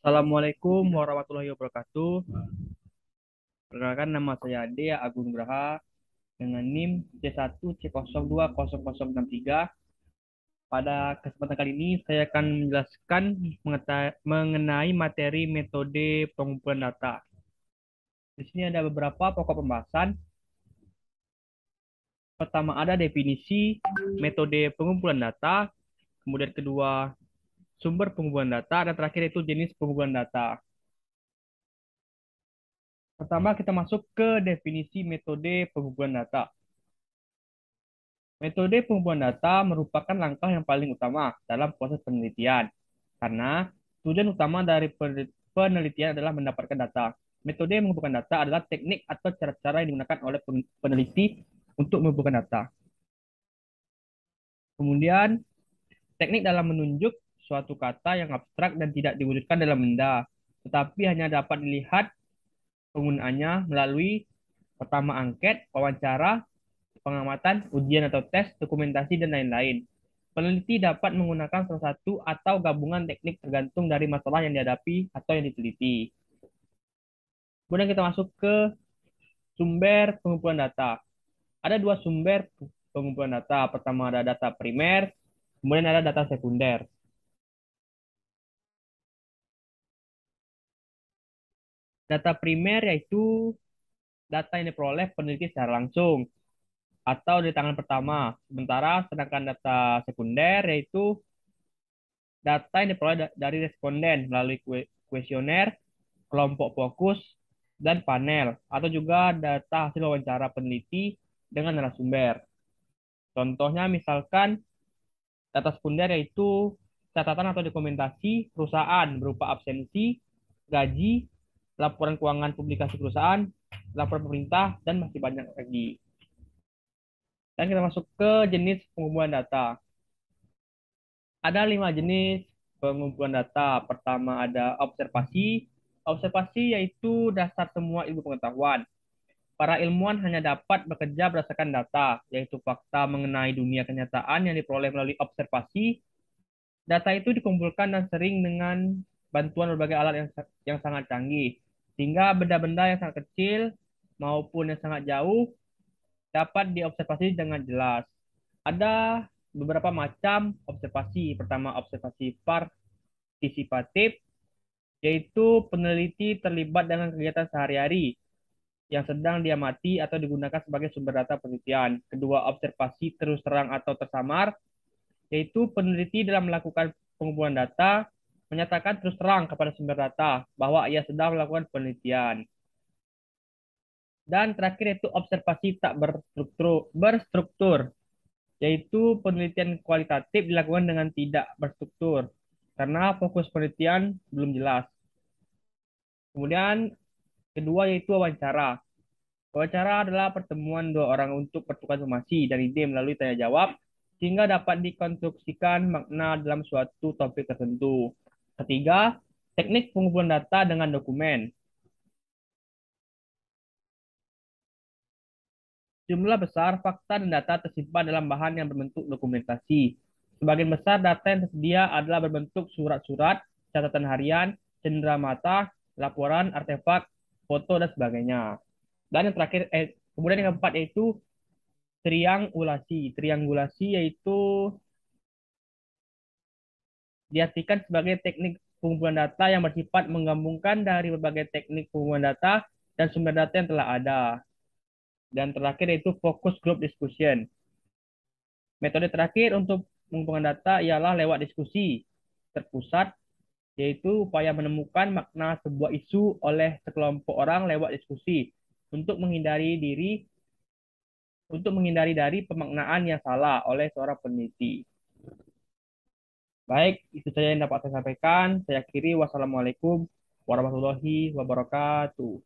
Assalamualaikum warahmatullahi wabarakatuh. Perkenalkan nama saya Ade Agung Graha dengan NIM C1C020063. Pada kesempatan kali ini saya akan menjelaskan mengenai materi metode pengumpulan data. Di sini ada beberapa pokok pembahasan. Pertama ada definisi metode pengumpulan data, kemudian kedua sumber pengumpulan data, dan terakhir itu jenis pengumpulan data. Pertama kita masuk ke definisi metode pengumpulan data. Metode pengumpulan data merupakan langkah yang paling utama dalam proses penelitian, karena tujuan utama dari penelitian adalah mendapatkan data. Metode mengumpulkan data adalah teknik atau cara-cara yang digunakan oleh peneliti untuk mengumpulkan data. Kemudian, teknik dalam menunjuk suatu kata yang abstrak dan tidak diwujudkan dalam benda, tetapi hanya dapat dilihat penggunaannya melalui pertama angket, wawancara, pengamatan, ujian atau tes, dokumentasi, dan lain-lain. Peneliti dapat menggunakan salah satu atau gabungan teknik tergantung dari masalah yang dihadapi atau yang diteliti. Kemudian kita masuk ke sumber pengumpulan data. Ada dua sumber pengumpulan data. Pertama ada data primer, kemudian ada data sekunder. Data primer yaitu data yang diperoleh peneliti secara langsung atau di tangan pertama. Sedangkan data sekunder yaitu data yang diperoleh dari responden melalui kuesioner, kelompok fokus, dan panel, atau juga data hasil wawancara peneliti dengan narasumber. Contohnya misalkan data sekunder yaitu catatan atau dokumentasi perusahaan berupa absensi, gaji, laporan keuangan publikasi perusahaan, laporan pemerintah, dan masih banyak lagi. Dan kita masuk ke jenis pengumpulan data. Ada 5 jenis pengumpulan data. Pertama ada observasi. Observasi yaitu dasar semua ilmu pengetahuan. Para ilmuwan hanya dapat bekerja berdasarkan data, yaitu fakta mengenai dunia kenyataan yang diperoleh melalui observasi. Data itu dikumpulkan dan sering dengan bantuan berbagai alat yang sangat canggih, sehingga benda-benda yang sangat kecil maupun yang sangat jauh dapat diobservasi dengan jelas. Ada beberapa macam observasi. Pertama, observasi partisipatif, yaitu peneliti terlibat dengan kegiatan sehari-hari yang sedang diamati atau digunakan sebagai sumber data penelitian. Kedua, observasi terus terang atau tersamar, yaitu peneliti dalam melakukan pengumpulan data menyatakan terus terang kepada sumber data bahwa ia sedang melakukan penelitian. Dan terakhir itu observasi tak berstruktur, yaitu penelitian kualitatif dilakukan dengan tidak berstruktur karena fokus penelitian belum jelas. Kemudian kedua yaitu wawancara. Wawancara adalah pertemuan dua orang untuk bertukar informasi dan ide melalui tanya jawab sehingga dapat dikonstruksikan makna dalam suatu topik tertentu. Ketiga, teknik pengumpulan data dengan dokumen. Jumlah besar fakta dan data tersimpan dalam bahan yang berbentuk dokumentasi. Sebagian besar data yang tersedia adalah berbentuk surat-surat, catatan harian, cenderamata, laporan, artefak, foto, dan sebagainya. Dan yang terakhir, kemudian yang keempat yaitu triangulasi. Triangulasi yaitu diartikan sebagai teknik pengumpulan data yang bersifat menggabungkan dari berbagai teknik pengumpulan data dan sumber data yang telah ada. Dan terakhir yaitu focus group discussion. Metode terakhir untuk pengumpulkan data ialah lewat diskusi terpusat, yaitu upaya menemukan makna sebuah isu oleh sekelompok orang lewat diskusi untuk menghindari dari pemaknaan yang salah oleh seorang peneliti. Baik, itu saja yang dapat saya sampaikan. Saya akhiri. Wassalamualaikum warahmatullahi wabarakatuh.